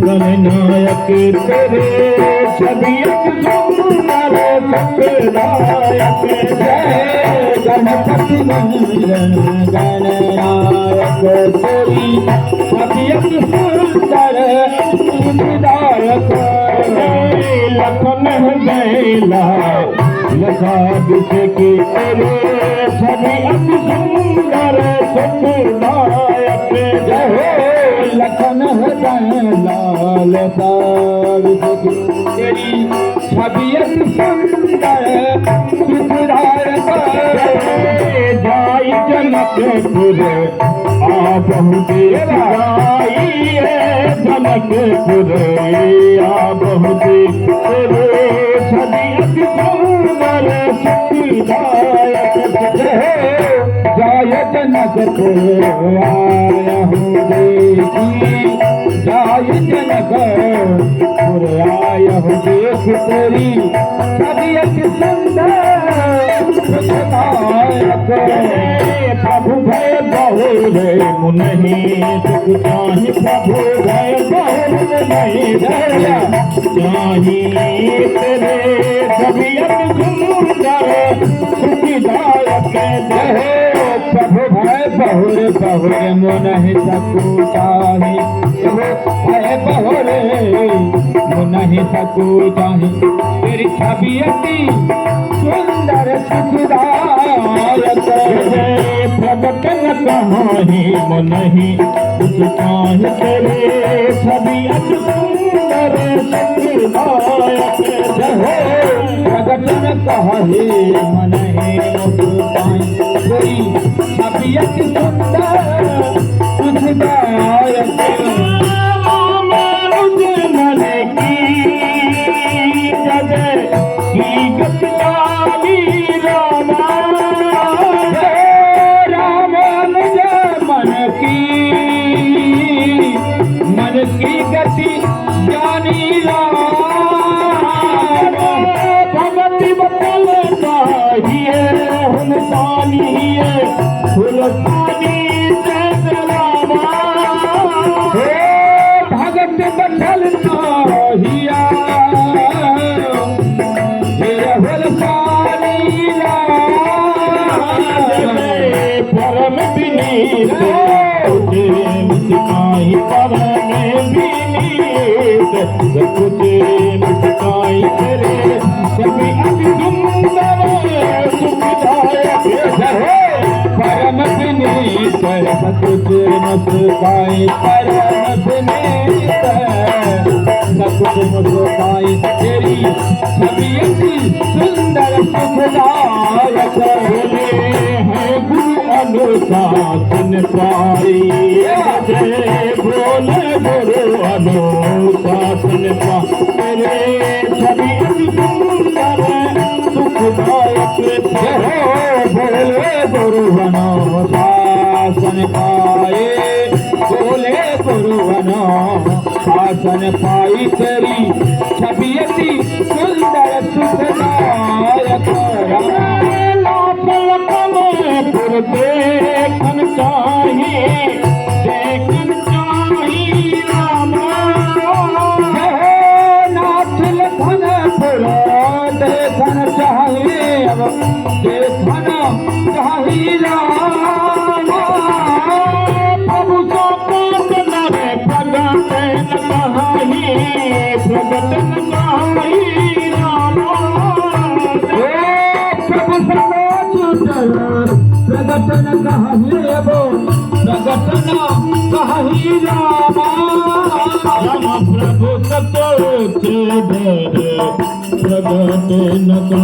गणनायक तेरे छबियत सुंदर सुखदायक जय गणपति मंगल गणनायक तेरी छबियत सुंदर सुखदायक लखन बेला लखा विषय की तेरे छबियत सुंदर सुखदायक जय लखन लाल तेरी छबियत सुंदर सुखदायक जाई जनकपुर आ बहुते जाई जनकपुर आ बहुते तेरे छबियत सुंदर सुखदायक जाय जनकपुर आया हूँ देखी जाय जनकपुर आया हूँ देख तेरी छबियत सुंदर सुखदायक प्रभु भय बहुरे मुनहि सुख चाहि प्रभु भय बहुरे नहीं चाहि तेरे छबियत सुंदर सुखदायक जय प्रभु भय बहुरे बहुरे मुनहि सकु चाहि प्रभु भय बहुरे मुनहि सकु चाहि तेरी छबियत सुंदर सुखदायक प्रगट न कहानी मुनहि कुछ चाहि तेरे छबियत सुंदर सुखदायक प्रगट न कहानी मुनहि कुछ चाहि तेरी छबियत सुंदर सुखदायक की गति जानी भगति बतल चाहिए हुलसानी हुलसानी भगत बतल चाहिए हुलसानी परम विनीत सिपाही परम विनीत सकुचे मुस्काई तेरे छबियत सुंदर सुखदायक परम विनीत सकुचे मुस्काई परम विनीत सकुचे मुस्काई तेरी छबियत सुंदर सुखदायक बोले हैं गुरु अनुशासन पाई जय बोले गुरु अनुशासन पाई छबियत सुंदर सुखदायक बोले गुरु अनुशासन पाए बोले गुरु अनुशासन पाई तेरी छबियत सुंदर सुखदायक देखन चाहिए देखन चाहिए रामा नाथ लखन पुरा देखन चाहिए अब देखन चाहिए रामा प्रभु सो कोट नरे प्रगट न कहानी प्रगट न कहानी रामा प्रभु सो प्रगटन कहानी वो प्रगटन चाही राम प्रभु सतो प्रगट न